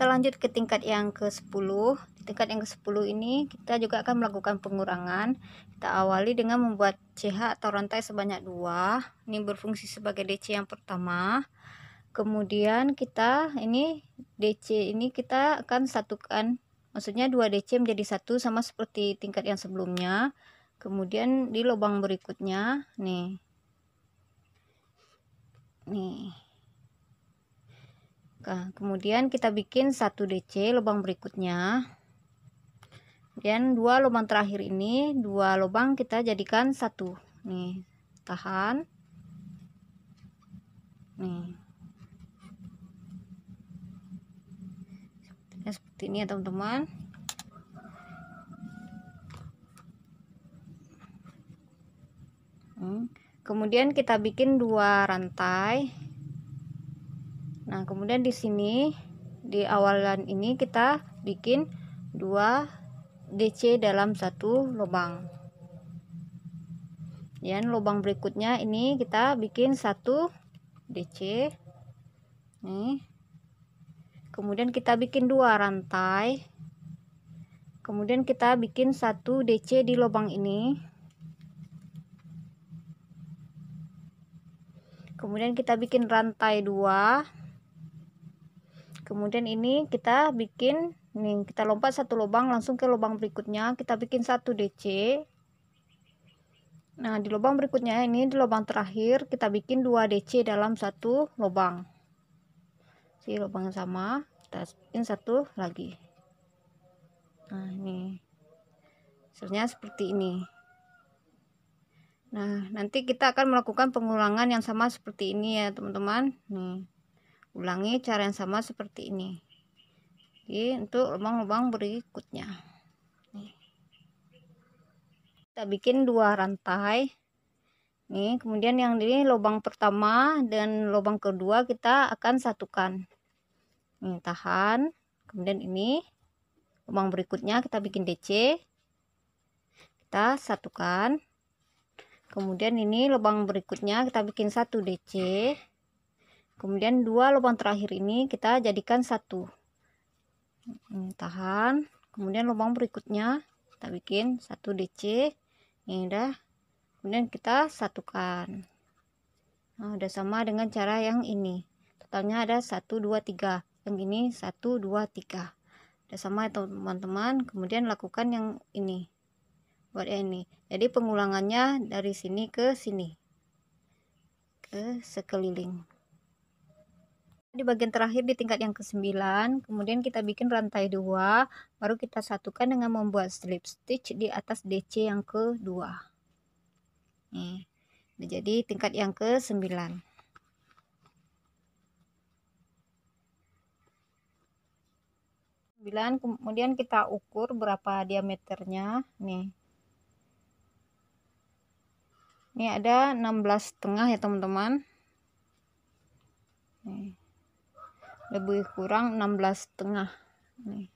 lanjut ke tingkat yang ke-10. Di tingkat yang ke-10 ini kita juga akan melakukan pengurangan. Kita awali dengan membuat CH atau rantai sebanyak 2. Ini berfungsi sebagai DC yang pertama. Kemudian kita ini DC ini kita akan satukan, maksudnya 2 DC menjadi satu sama seperti tingkat yang sebelumnya. Kemudian di lubang berikutnya nih. Nah, kemudian kita bikin 1 DC lubang berikutnya. Dan 2 lubang terakhir ini, 2 lubang kita jadikan 1. Nih, tahan. Nih. Seperti ini ya, teman-teman. Kemudian kita bikin 2 rantai. Nah, kemudian di sini di awalan ini kita bikin 2 DC dalam 1 lubang. Dan lubang berikutnya ini kita bikin 1 DC. Nih. Kemudian kita bikin 2 rantai. Kemudian kita bikin 1 DC di lubang ini. Kemudian kita bikin rantai 2. Kemudian ini kita bikin nih, kita lompat 1 lubang langsung ke lubang berikutnya, kita bikin 1 DC. Nah, di lubang berikutnya ini di lubang terakhir kita bikin 2 DC dalam 1 lubang. Si lubang yang sama, kita bikin 1 lagi. Nah, ini hasilnya seperti ini. Nah, nanti kita akan melakukan pengulangan yang sama seperti ini ya, teman-teman. Nih. Ulangi cara yang sama seperti ini. Jadi untuk lubang-lubang berikutnya. Nih. Kita bikin 2 rantai. Nih, kemudian yang ini lubang pertama dan lubang kedua kita akan satukan. Nih, tahan. Kemudian ini lubang berikutnya kita bikin DC. Kita satukan. Kemudian ini lubang berikutnya kita bikin 1 DC. Kemudian 2 lubang terakhir ini kita jadikan 1. Tahan. Kemudian lubang berikutnya kita bikin 1 DC. Ini udah. Kemudian kita satukan. Nah, udah sama dengan cara yang ini. Totalnya ada 1 2 3. Yang ini 1 2 3. Udah sama ya, teman-teman. Kemudian lakukan yang ini. Buat yang ini. Jadi pengulangannya dari sini ke sini. Ke sekeliling. Di bagian terakhir di tingkat yang ke-9, kemudian kita bikin rantai 2, baru kita satukan dengan membuat slip stitch di atas DC yang kedua. Nih, jadi tingkat yang ke-9. Kemudian kita ukur berapa diameternya. Nih. Ini ada 16,5 ya, teman-teman. Nih. Lebih kurang 16,5 nih.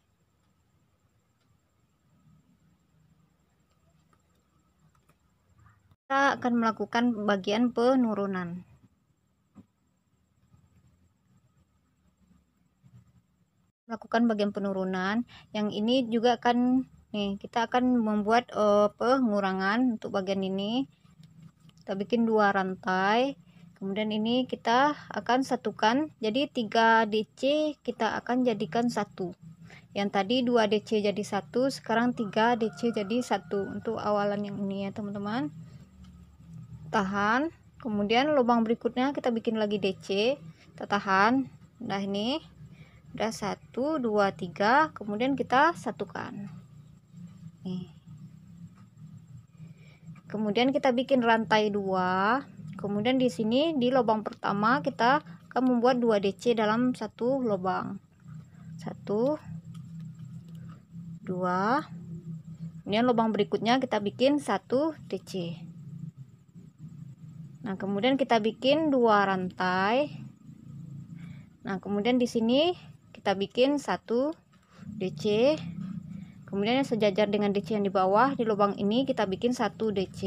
Kita akan melakukan bagian penurunan. Melakukan bagian penurunan. Yang ini juga akan nih, kita akan membuat pengurangan untuk bagian ini. Kita bikin 2 rantai. Kemudian ini kita akan satukan, jadi 3 DC kita akan jadikan 1. Yang tadi 2 DC jadi 1, sekarang 3 DC jadi 1 untuk awalan yang ini ya, teman-teman. Tahan. Kemudian lubang berikutnya kita bikin lagi DC. Kita tahan. Nah, ini udah 1 2 3, kemudian kita satukan. Nih. Kemudian kita bikin rantai 2. Kemudian di sini di lubang pertama kita akan membuat 2 DC dalam 1 lubang. 1 2. Kemudian lubang berikutnya kita bikin 1 DC. Nah, kemudian kita bikin 2 rantai. Nah, kemudian di sini kita bikin 1 DC. Kemudian yang sejajar dengan DC yang di bawah, di lubang ini kita bikin 1 DC.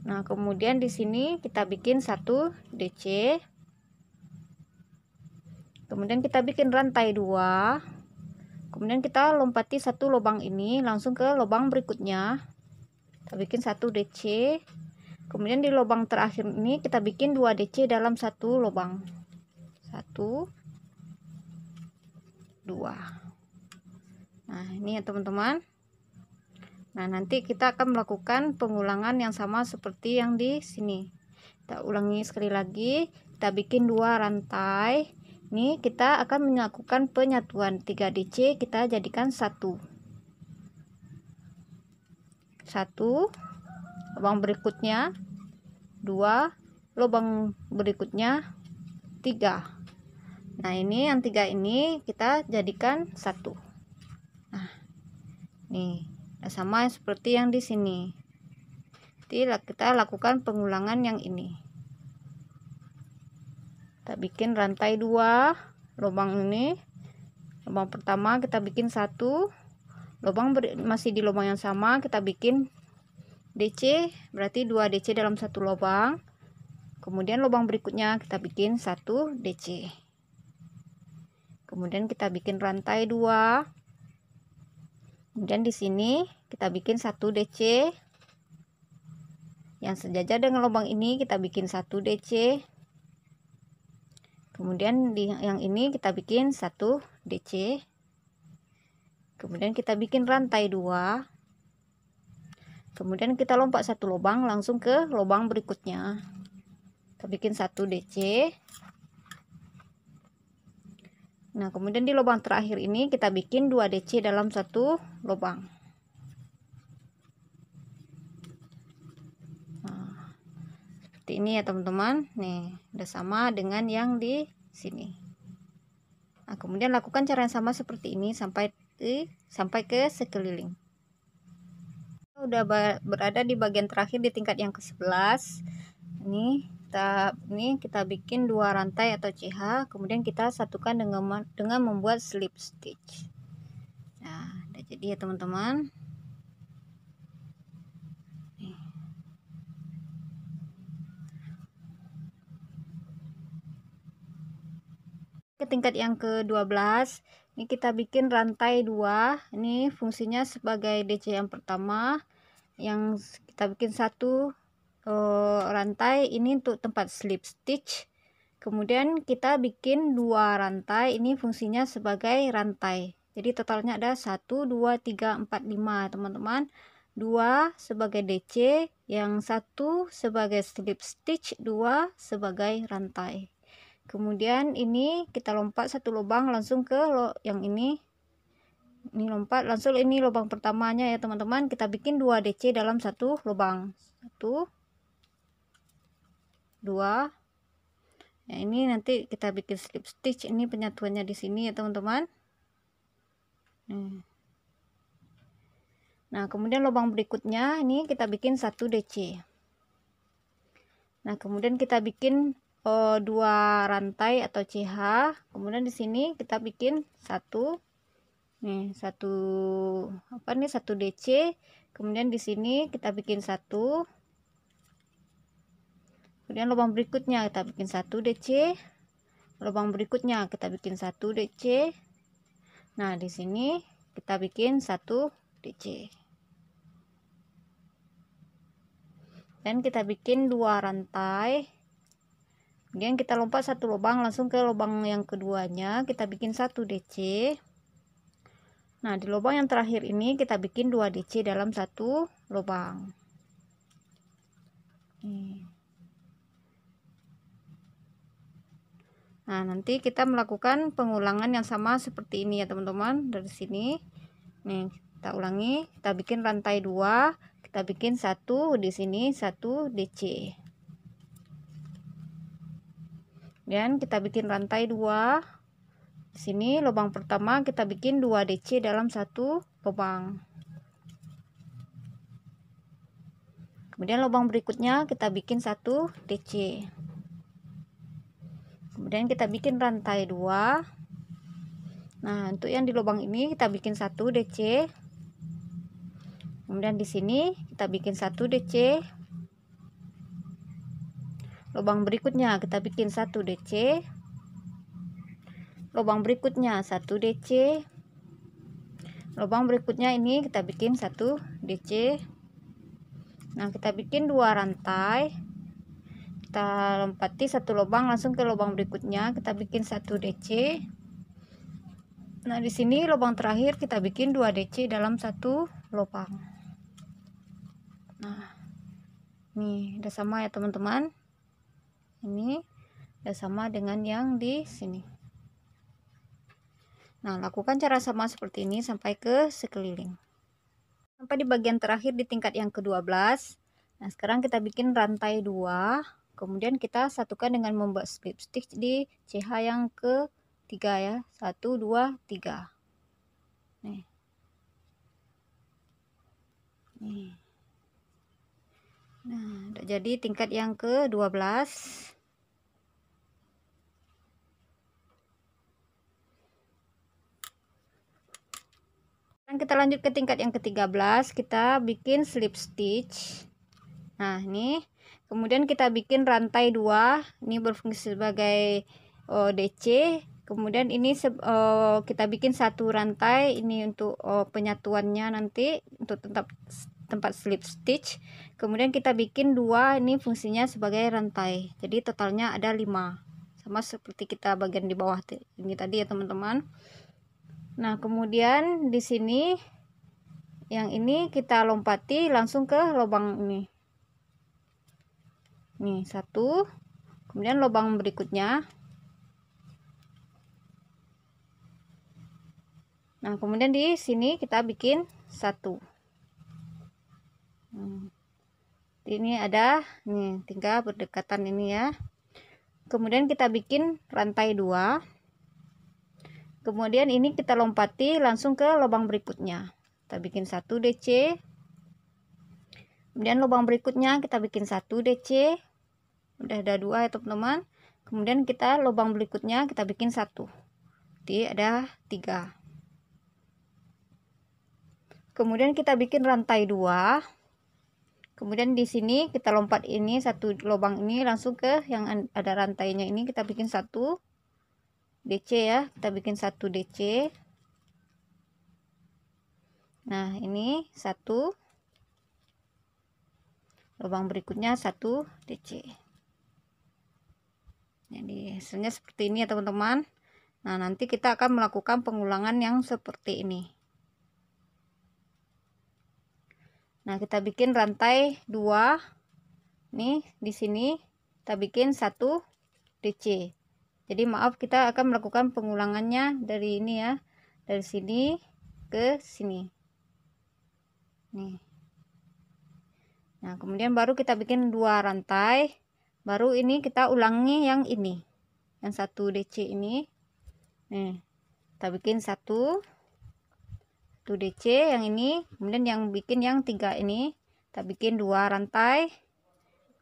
Nah, kemudian di sini kita bikin 1 DC. kemudian kita bikin rantai 2, kemudian kita lompati satu lubang ini langsung ke lubang berikutnya, kita bikin 1 DC, kemudian di lubang terakhir ini kita bikin 2 DC dalam satu lubang, 1 2. Nah ini ya teman-teman. Nah nanti kita akan melakukan pengulangan yang sama seperti yang di sini. Kita ulangi sekali lagi, kita bikin 2 rantai. Ini kita akan melakukan penyatuan 3 DC, kita jadikan 1 lubang berikutnya 2, lubang berikutnya 3. Nah ini yang 3 ini kita jadikan 1. Nah nih sama seperti yang di sini. Jadi kita lakukan pengulangan yang ini. Kita bikin rantai 2 lubang ini. Lubang pertama kita bikin 1, lubang masih di lubang yang sama kita bikin DC, berarti 2 DC dalam satu lubang. Kemudian lubang berikutnya kita bikin 1 DC. Kemudian kita bikin rantai 2. Kemudian di sini kita bikin 1 DC yang sejajar dengan lubang ini, kita bikin 1 DC. Kemudian di yang ini kita bikin 1 DC. Kemudian kita bikin rantai 2. Kemudian kita lompat satu lubang langsung ke lubang berikutnya, kita bikin 1 DC. Nah kemudian di lubang terakhir ini kita bikin 2 DC dalam satu lubang. Nah, seperti ini ya teman-teman. Nih udah sama dengan yang di sini. Nah kemudian lakukan cara yang sama seperti ini sampai ke sekeliling. Udah berada di bagian terakhir di tingkat yang ke-11. Ini kita bikin 2 rantai atau CH, kemudian kita satukan dengan membuat slip stitch. Nah udah jadi ya teman-teman. Ke tingkat yang ke-12, ini kita bikin rantai 2. Ini fungsinya sebagai DC yang pertama, yang kita bikin 1 rantai ini untuk tempat slip stitch. Kemudian kita bikin 2 rantai, ini fungsinya sebagai rantai. Jadi totalnya ada 1 2 3 4 5 teman-teman. 2 sebagai DC, yang 1 sebagai slip stitch, 2 sebagai rantai. Kemudian ini kita lompat satu lubang langsung ke yang ini lompat langsung, ini lubang pertamanya ya teman-teman, kita bikin 2 DC dalam satu lubang, 1 2. Nah ini nanti kita bikin slip stitch, ini penyatuannya di sini ya teman-teman. Nah kemudian lubang berikutnya ini kita bikin 1 DC. Nah kemudian kita bikin 2 rantai atau CH, kemudian di sini kita bikin 1 DC, kemudian di sini kita bikin 1, kemudian lubang berikutnya kita bikin 1 DC, lubang berikutnya kita bikin 1 DC. Nah di sini kita bikin 1 DC, dan kita bikin 2 rantai. Kemudian kita lompat satu lubang langsung ke lubang yang keduanya, kita bikin 1 DC. Nah di lubang yang terakhir ini kita bikin 2 DC dalam satu lubang. Nah nanti kita melakukan pengulangan yang sama seperti ini ya teman-teman. Dari sini nih kita ulangi, kita bikin rantai 2, kita bikin 1 di sini, 1 DC, dan kita bikin rantai 2 di sini. Lubang pertama kita bikin 2 DC dalam satu lubang, kemudian lubang berikutnya kita bikin 1 DC, kemudian kita bikin rantai 2. Nah untuk yang di lubang ini kita bikin 1 DC, kemudian di sini kita bikin 1 DC, lubang berikutnya kita bikin 1 DC, lubang berikutnya 1 DC, lubang berikutnya ini kita bikin 1 DC. Nah, kita bikin 2 rantai, kita lompati 1 lubang langsung ke lubang berikutnya, kita bikin 1 DC. Nah, di sini lubang terakhir kita bikin 2 DC dalam 1 lubang. Nah, ini udah sama ya teman-teman. Ini udah sama dengan yang di sini. Nah, lakukan cara sama seperti ini sampai ke sekeliling. Sampai di bagian terakhir di tingkat yang ke-12. Nah, sekarang kita bikin rantai 2. Kemudian kita satukan dengan membuat slip stitch di CH yang ke-3 ya. 1, 2, 3. Nih. Nih. Nah, udah jadi tingkat yang ke-12. Kita lanjut ke tingkat yang ke-13, kita bikin slip stitch. Nah, ini kemudian kita bikin rantai 2, ini berfungsi sebagai DC. Kemudian ini kita bikin 1 rantai, ini untuk penyatuannya nanti untuk tempat slip stitch. Kemudian kita bikin 2, ini fungsinya sebagai rantai. Jadi totalnya ada 5. Sama seperti kita bagian di bawah ini tadi ya teman-teman. Nah, kemudian di sini yang ini kita lompati langsung ke lubang ini. Nih, 1. Kemudian lubang berikutnya. Nah, kemudian di sini kita bikin 1. Ini ada nih, tinggal berdekatan ini ya. Kemudian kita bikin rantai 2. Kemudian ini kita lompati langsung ke lubang berikutnya. Kita bikin 1 DC. Kemudian lubang berikutnya kita bikin 1 DC. Udah ada 2 ya teman-teman. Kemudian kita lubang berikutnya kita bikin 1. Jadi ada 3. Kemudian kita bikin rantai 2. Kemudian di sini kita lompat ini 1 lubang ini langsung ke yang ada rantainya ini, kita bikin 1 DC ya, kita bikin 1 DC. Nah, ini 1 lubang berikutnya 1 DC. Jadi hasilnya seperti ini ya teman-teman. Nah, nanti kita akan melakukan pengulangan yang seperti ini. Nah, kita bikin rantai 2. Nih, di sini kita bikin 1 DC. Jadi maaf, kita akan melakukan pengulangannya dari ini ya. Dari sini ke sini. Nih. Nah, kemudian baru kita bikin 2 rantai. Baru ini kita ulangi yang ini. Yang 1 DC ini. Nih. Kita bikin 1 DC yang ini, kemudian yang bikin yang 3 ini kita bikin 2 rantai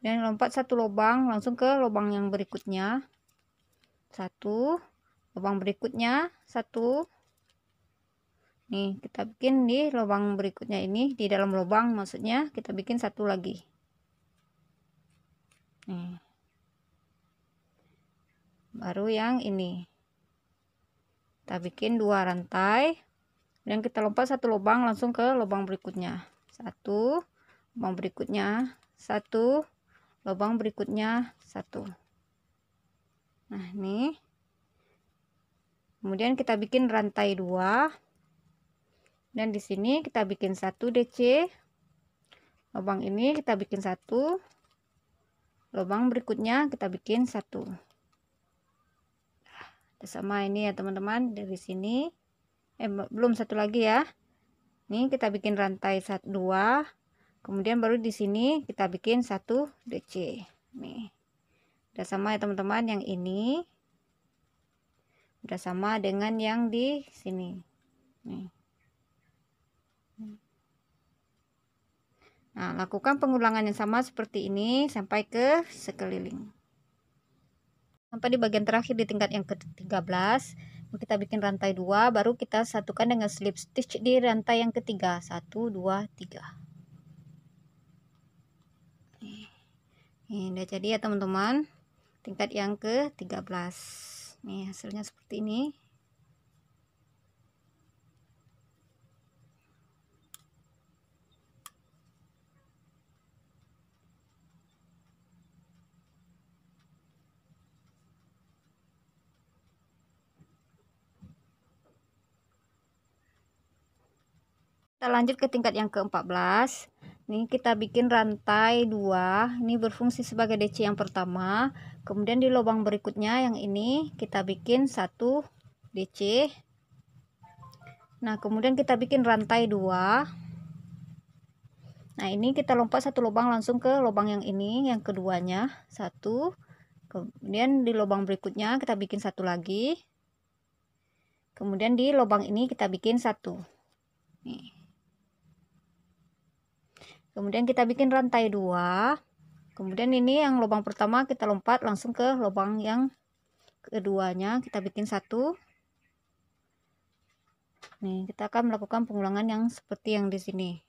dan lompat 1 lubang langsung ke lubang yang berikutnya, 1 lubang berikutnya 1. Nih, kita bikin di lubang berikutnya ini, di dalam lubang maksudnya kita bikin 1 lagi. Nih. Baru yang ini kita bikin 2 rantai dan kita lompat 1 lubang langsung ke lubang berikutnya, 1 lubang berikutnya 1 lubang berikutnya 1. Nah, ini kemudian kita bikin rantai 2 dan di sini kita bikin 1 DC. Lubang ini kita bikin 1, lubang berikutnya kita bikin 1. Sama ini ya teman-teman, dari sini belum 1 lagi ya. Ini kita bikin rantai 2, kemudian baru di sini kita bikin 1 DC. Nih, udah sama ya teman-teman, yang ini udah sama dengan yang di sini. Nih. Nah, lakukan pengulangan yang sama seperti ini sampai ke sekeliling. Sampai di bagian terakhir di tingkat yang ke-13. Kita bikin rantai 2, baru kita satukan dengan slip stitch di rantai yang ketiga, 1 2 3. Ini udah jadi ya teman-teman, tingkat yang ke-13. Nih hasilnya seperti ini. Kita lanjut ke tingkat yang ke-14. Nih kita bikin rantai 2. Ini berfungsi sebagai DC yang pertama. Kemudian di lubang berikutnya yang ini kita bikin 1 DC. Nah, kemudian kita bikin rantai 2. Nah, ini kita lompat satu lubang langsung ke lubang yang ini, yang keduanya, 1. Kemudian di lubang berikutnya kita bikin 1 lagi. Kemudian di lubang ini kita bikin 1. Nih. Kemudian kita bikin rantai 2. Kemudian ini yang lubang pertama kita lompat langsung ke lubang yang keduanya, kita bikin 1. Nih, kita akan melakukan pengulangan yang seperti yang di sini.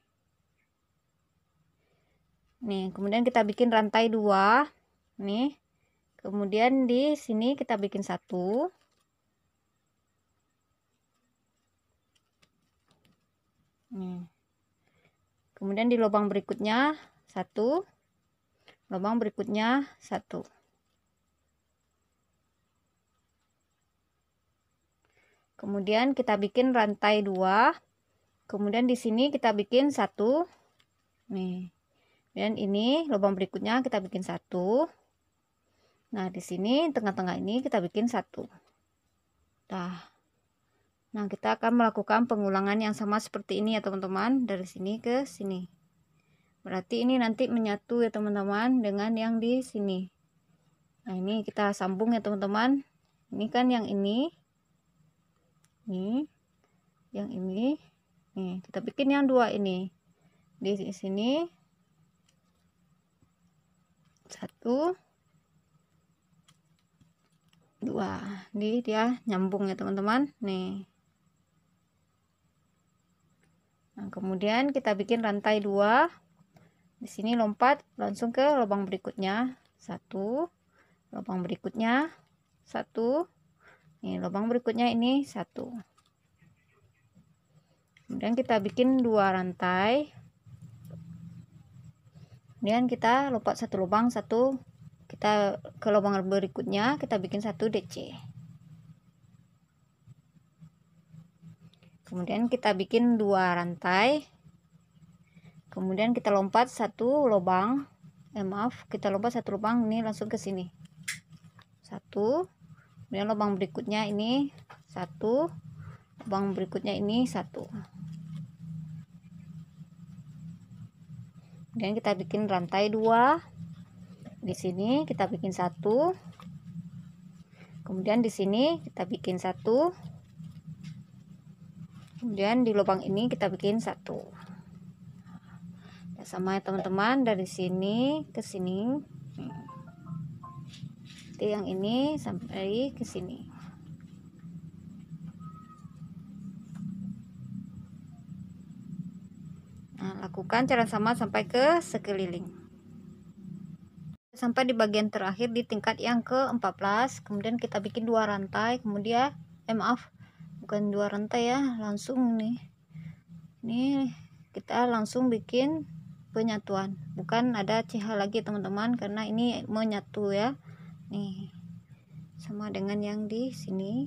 Nih, kemudian kita bikin rantai 2. Nih. Kemudian di sini kita bikin 1. Nih. Kemudian di lubang berikutnya 1, lubang berikutnya 1. Kemudian kita bikin rantai 2. Kemudian di sini kita bikin 1. Nih. Dan ini lubang berikutnya kita bikin 1. Nah, di sini tengah-tengah ini kita bikin 1. Nah, kita akan melakukan pengulangan yang sama seperti ini ya teman-teman, dari sini ke sini. Berarti ini nanti menyatu ya teman-teman dengan yang di sini. Nah, ini kita sambung ya teman-teman. Ini kan yang ini. Nih. Yang ini. Nih, kita bikin yang 2 ini. Di sini 1, 2. Jadi dia nyambung ya teman-teman. Nih. Nah, kemudian kita bikin rantai 2. Di sini lompat langsung ke lubang berikutnya. 1. Lubang berikutnya 1. Nih, lubang berikutnya ini 1. Kemudian kita bikin 2 rantai. Kemudian kita lompat satu lubang, 1. Kita ke lubang berikutnya, kita bikin 1 DC. Kemudian kita bikin 2 rantai. Kemudian kita lompat satu lubang. Kita lompat satu lubang ini langsung ke sini. 1. Kemudian lubang berikutnya ini 1. Lubang berikutnya ini 1. Kemudian kita bikin rantai 2. Di sini kita bikin 1. Kemudian di sini kita bikin 1. Kemudian di lubang ini kita bikin 1. Ya, sama ya teman-teman, dari sini ke sini. Nanti yang ini sampai ke sini. Nah, lakukan cara sama sampai ke sekeliling. Sampai di bagian terakhir di tingkat yang ke-14. Kemudian kita bikin 2 rantai. Kemudian bukan 2 rantai ya, langsung nih. Ini kita langsung bikin penyatuan, bukan ada CH lagi teman-teman, karena ini menyatu ya. Nih, sama dengan yang di sini,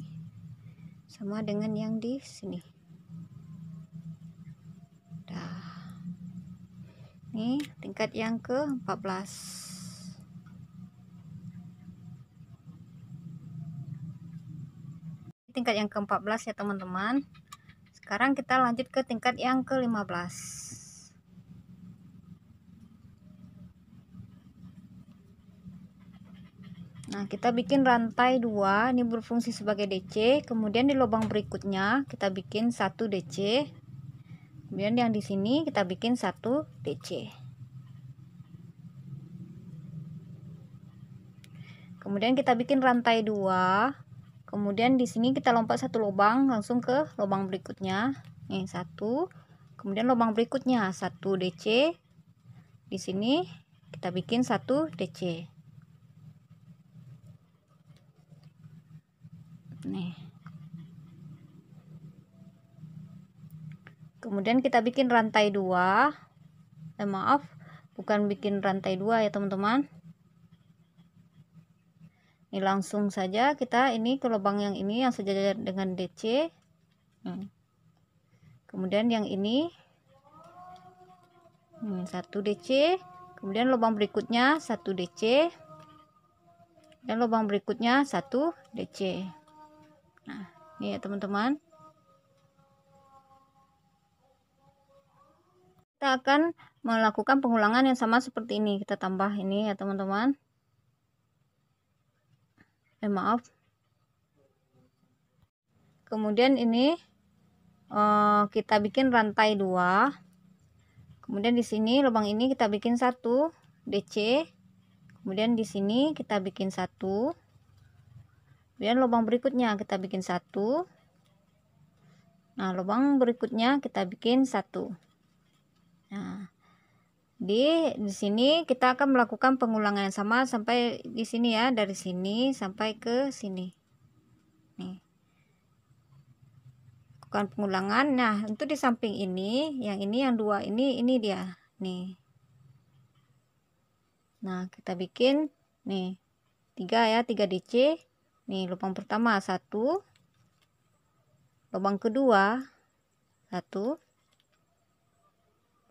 sama dengan yang di sini. Nih, tingkat yang ke-14. Tingkat yang ke-14 ya teman-teman. Sekarang kita lanjut ke tingkat yang ke-15. Nah, kita bikin rantai 2, ini berfungsi sebagai DC. Kemudian di lubang berikutnya kita bikin 1 DC. Kemudian yang di sini kita bikin 1 DC. Kemudian kita bikin rantai 2. Kemudian di sini kita lompat satu lubang langsung ke lubang berikutnya. Nih, 1. Kemudian lubang berikutnya 1 DC. Di sini kita bikin 1 DC. Kemudian kita bikin rantai 2. Maaf, bukan bikin rantai 2 ya teman-teman. Ini langsung saja kita ini ke lubang yang ini yang sejajar dengan DC. Kemudian yang ini 1 DC, kemudian lubang berikutnya 1 DC, dan lubang berikutnya 1 DC. Nah, ini ya teman-teman. Kita akan melakukan pengulangan yang sama seperti ini. Kita tambah ini ya teman-teman. Maaf. Kemudian ini kita bikin rantai 2. Kemudian di sini lubang ini kita bikin 1 DC. Kemudian di sini kita bikin 1. Kemudian lubang berikutnya kita bikin 1. Nah, lubang berikutnya kita bikin 1. Nah, di sini kita akan melakukan pengulangan yang sama sampai di sini ya, dari sini sampai ke sini. Nih. Lakukan pengulangan. Nah, untuk di samping ini, yang 2 ini dia. Nih. Nah, kita bikin nih 3 ya, 3 DC. Nih, lubang pertama 1. Lubang kedua 1.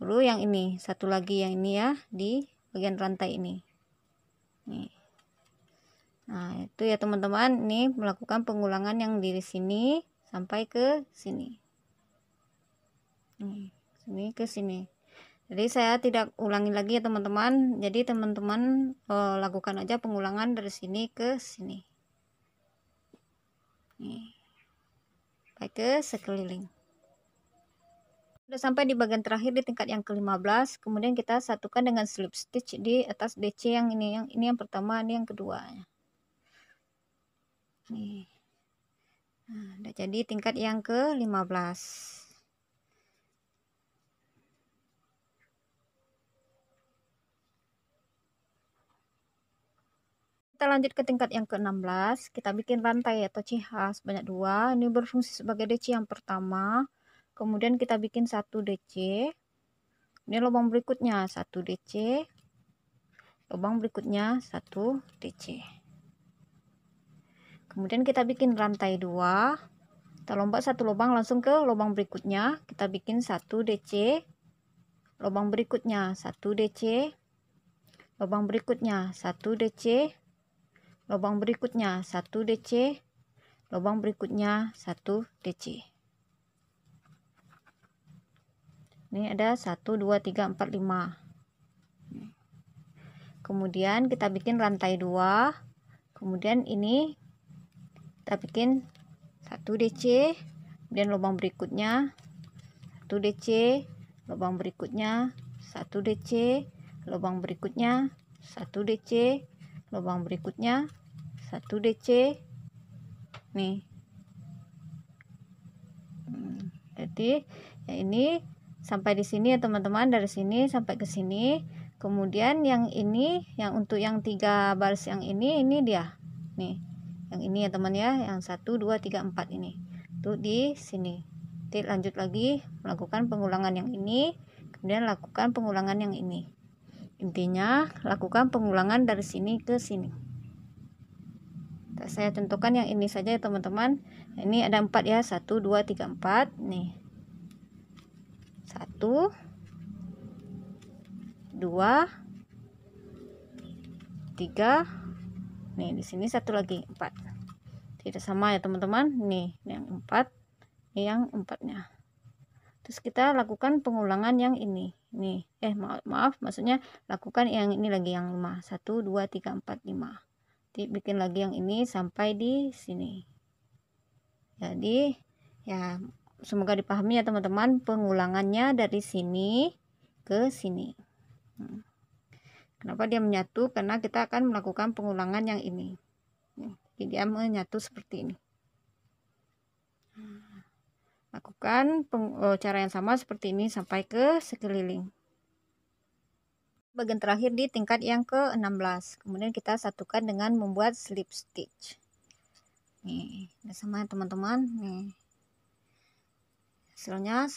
Lalu yang ini 1 lagi, yang ini ya, di bagian rantai ini. Nih. Nah, itu ya teman-teman, ini melakukan pengulangan yang di sini sampai ke sini. Nih, sini ke sini. Jadi saya tidak ulangi lagi ya teman-teman. Jadi teman-teman lakukan aja pengulangan dari sini ke sini. Nih. Sampai ke sekeliling. Sudah sampai di bagian terakhir di tingkat yang ke-15. Kemudian kita satukan dengan slip stitch di atas DC yang ini. Yang ini yang pertama, ini yang kedua. Nih. Nah, udah jadi tingkat yang ke-15. Kita lanjut ke tingkat yang ke-16. Kita bikin rantai atau cihas sebanyak 2. Ini berfungsi sebagai DC yang pertama. Kemudian kita bikin 1 DC. Ini lubang berikutnya 1 DC. Lubang berikutnya 1 DC. Kemudian kita bikin rantai 2. Kita lompat 1 lubang langsung ke lubang berikutnya. Kita bikin 1 DC. Lubang berikutnya 1 DC. Lubang berikutnya 1 DC. Lubang berikutnya 1 DC. Lubang berikutnya 1 DC. Ini ada 1 2 3 4 5. Kemudian kita bikin rantai 2. Kemudian ini kita bikin 1 DC. Kemudian lubang berikutnya 1 DC. Lubang berikutnya 1 DC. Lubang berikutnya 1 DC. Lubang berikutnya 1 DC. Nih. Jadi ya ini sampai di sini ya teman-teman, dari sini sampai ke sini. Kemudian yang ini, yang untuk yang 3 baris yang ini dia. Nih. Yang ini ya teman ya, yang 1 2 3 4 ini. Tuh di sini. Nanti lanjut lagi melakukan pengulangan yang ini, kemudian lakukan pengulangan yang ini. Intinya lakukan pengulangan dari sini ke sini. Saya tentukan yang ini saja ya teman-teman. Ini ada 4 ya, 1 2 3 4 nih. 1 2 3 nih, di sini 1 lagi 4. Tidak sama ya teman-teman. Nih yang 4, ini yang 4-nya. Terus kita lakukan pengulangan yang ini. Nih, maaf, maksudnya lakukan yang ini lagi, yang 5. 1 2 3 4 5. Bikin lagi yang ini sampai di sini. Jadi ya semoga dipahami ya teman-teman, pengulangannya dari sini ke sini. Kenapa dia menyatu? Karena kita akan melakukan pengulangan yang ini. Jadi dia menyatu seperti ini. Lakukan cara yang sama seperti ini sampai ke sekeliling. Bagian terakhir di tingkat yang ke-16. Kemudian kita satukan dengan membuat slip stitch. Nih, udah sama teman-teman. Nih. hasilnya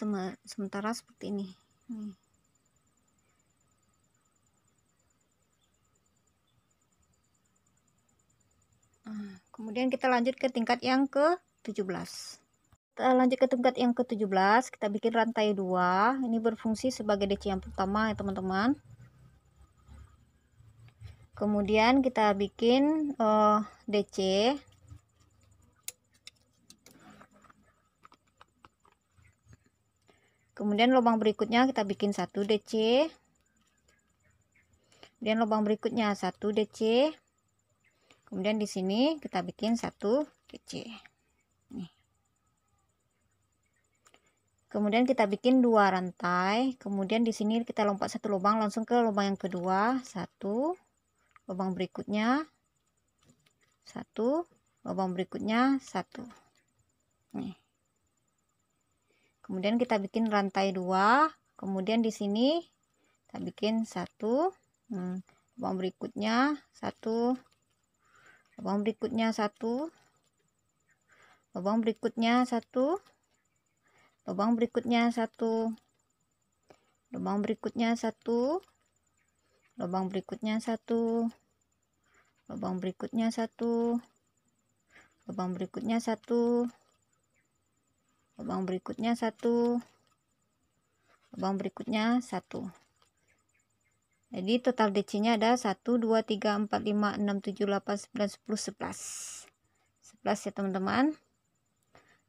sementara seperti ini. Nih. Kemudian kita lanjut ke tingkat yang ke-17. Kita lanjut ke tingkat yang ke-17, kita bikin rantai 2. Ini berfungsi sebagai DC yang pertama ya teman-teman. Kemudian kita bikin DC. Kemudian lubang berikutnya kita bikin 1 DC. Kemudian lubang berikutnya 1 DC. Kemudian di sini kita bikin 1 DC. Nih. Kemudian kita bikin 2 rantai. Kemudian di sini kita lompat 1 lubang langsung ke lubang yang kedua. 1 lubang berikutnya 1 lubang berikutnya 1. Nih. Kemudian kita bikin rantai 2. Kemudian di sini kita bikin 1 lubang berikutnya 1 lubang berikutnya 1 lubang berikutnya 1 lubang berikutnya 1 lubang berikutnya 1 lubang berikutnya 1 lubang berikutnya 1 lubang berikutnya 1 lubang berikutnya 1 lubang berikutnya 1. Jadi total DC nya ada 1 2 3 4 5 6 7 8 9 10 11 ya teman-teman.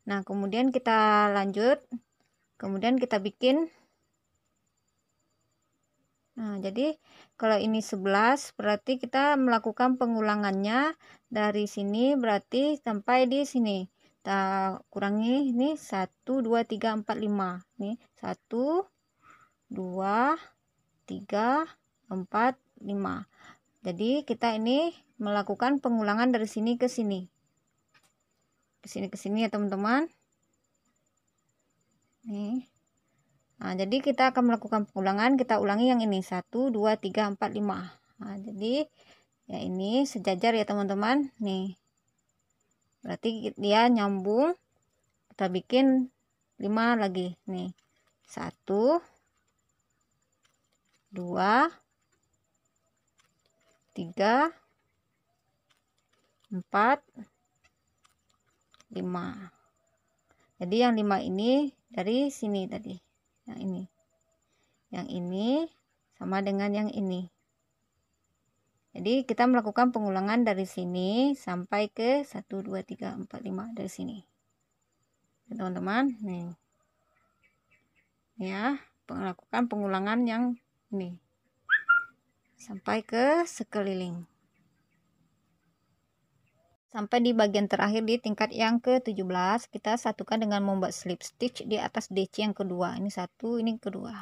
Nah kemudian kita lanjut, kemudian kita bikin, nah jadi kalau ini 11 berarti kita melakukan pengulangannya dari sini, berarti sampai di sini kita kurangi ini 1 2 3 4 5 nih 1 2 3 4 5. Jadi kita ini melakukan pengulangan dari sini ke sini, ke sini ya teman-teman. Nih. Nah, jadi kita akan melakukan pengulangan, kita ulangi yang ini 1 2 3 4 5. Nah, jadi ya ini sejajar ya teman-teman. Nih. Berarti dia nyambung. Kita bikin 5 lagi. Nih. 1 2 3 4 5. Jadi yang 5 ini dari sini tadi. Yang ini sama dengan yang ini. Jadi kita melakukan pengulangan dari sini sampai ke 1 2 3 4 5 dari sini. Teman-teman, nih. Ya, melakukan pengulangan yang ini sampai ke sekeliling. Sampai di bagian terakhir di tingkat yang ke-17, kita satukan dengan membuat slip stitch di atas DC yang kedua. Ini satu, ini kedua.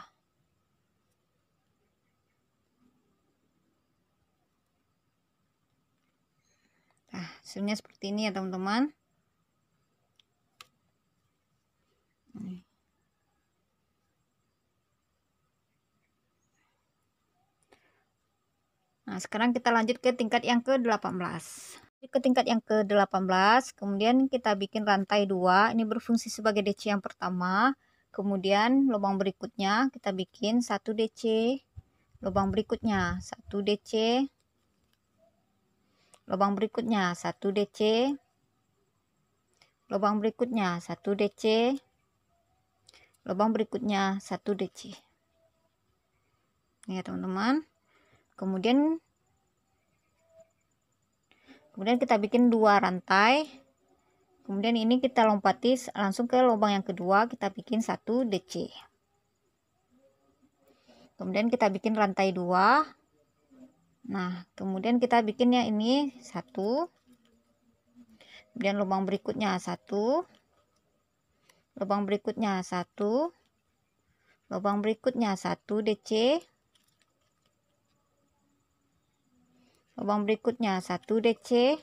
Nah, hasilnya seperti ini ya teman-teman. Nah, sekarang kita lanjut ke tingkat yang ke-18. Ke tingkat yang ke-18, kemudian kita bikin rantai 2. Ini berfungsi sebagai DC yang pertama. Kemudian lubang berikutnya kita bikin 1 DC. Lubang berikutnya 1 DC. Lubang berikutnya 1 DC. Lubang berikutnya 1 DC. Lubang berikutnya 1 DC. Ini ya teman-teman. Kemudian kita bikin 2 rantai. Kemudian ini kita lompati langsung ke lubang yang kedua, kita bikin 1 DC. Kemudian kita bikin rantai 2. Nah, kemudian kita bikinnya ini 1. Kemudian lubang berikutnya 1. Lubang berikutnya 1. Lubang berikutnya 1 DC. Lubang berikutnya 1 DC.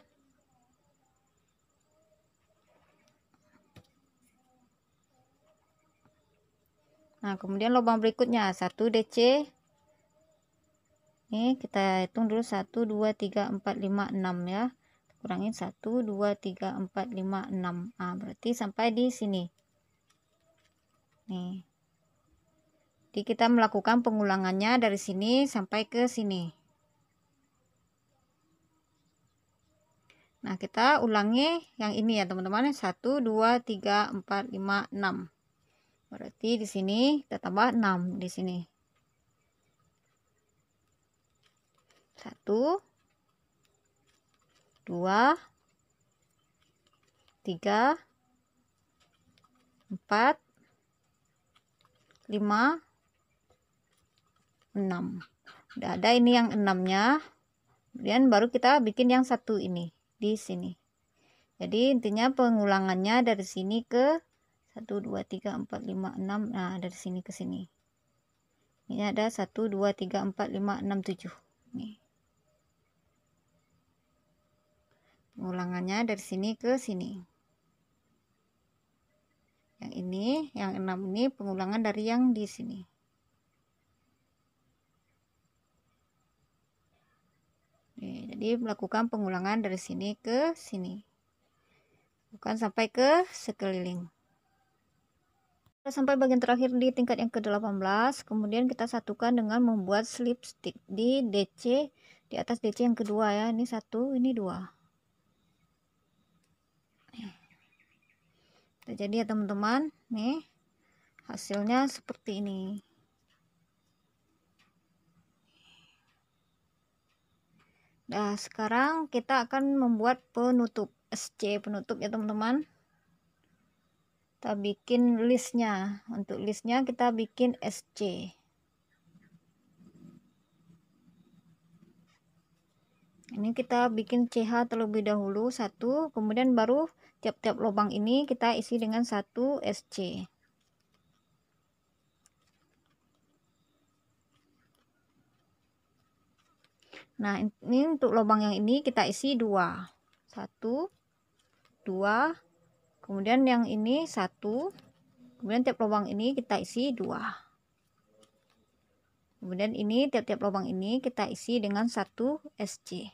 Nah, kemudian lubang berikutnya 1 DC. Ini kita hitung dulu 1 2 3 4 5 6 ya. Kurangin 1 2 3 4 5 6. Nah, berarti sampai di sini. nih. Jadi kita melakukan pengulangannya dari sini sampai ke sini. Nah, kita ulangi yang ini ya teman-teman. 1 2 3 4 5 6. Berarti di sini kita tambah 6 di sini. 1 2 3 4 5 6. Udah ada ini yang 6-nya. Kemudian baru kita bikin yang satu ini di sini. Jadi intinya pengulangannya dari sini ke 1 2 3 4 5 6. Nah, dari sini ke sini. Ini ada 1 2 3 4 5 6 7. Nih. Pengulangannya dari sini ke sini. Yang ini, yang 6 ini pengulangan dari yang di sini. Nih, jadi melakukan pengulangan dari sini ke sini. Bukan sampai ke sekeliling. Sampai bagian terakhir di tingkat yang ke-18, kemudian kita satukan dengan membuat slip stick di DC, di atas DC yang kedua ya. Ini 1, ini 2. Jadi ya teman-teman, nih hasilnya seperti ini. Nah, sekarang kita akan membuat penutup SC penutup ya teman-teman. Kita bikin listnya. Untuk listnya kita bikin SC. Ini kita bikin CH terlebih dahulu 1, kemudian baru tiap-tiap lubang ini kita isi dengan 1 SC. Nah, ini untuk lubang yang ini kita isi 2. 1 2, kemudian yang ini 1, kemudian tiap lubang ini kita isi 2. Kemudian ini tiap-tiap lubang ini kita isi dengan 1 SC.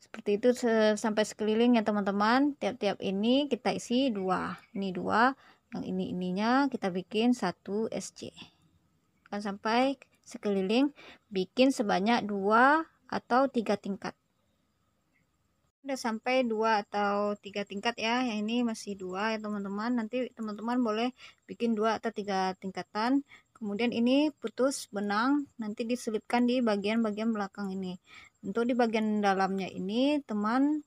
Seperti itu sampai sekeliling ya teman-teman. Tiap-tiap ini kita isi 2. Ini 2, yang ini ininya kita bikin 1 SC. Akan sampai sekeliling, bikin sebanyak 2 atau 3 tingkat. Udah sampai 2 atau 3 tingkat ya. Yang ini masih 2 ya teman-teman. Nanti teman-teman boleh bikin 2 atau 3 tingkatan. Kemudian ini putus benang, nanti diselipkan di bagian-bagian belakang ini. Untuk di bagian dalamnya ini teman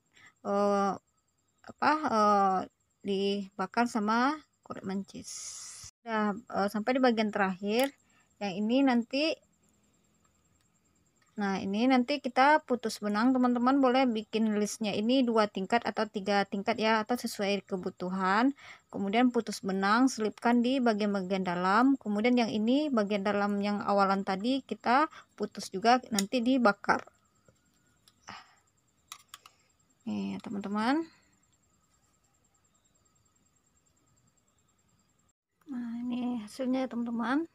dibakar sama korek mancis. Nah, sampai di bagian terakhir yang ini nanti. Nah, ini nanti kita putus benang. Teman-teman boleh bikin listnya ini 2 tingkat atau 3 tingkat ya, atau sesuai kebutuhan. Kemudian putus benang, selipkan di bagian-bagian dalam. Kemudian yang ini bagian dalam yang awalan tadi kita putus juga, nanti dibakar. Nih, teman-teman. Nah, ini hasilnya ya teman-teman.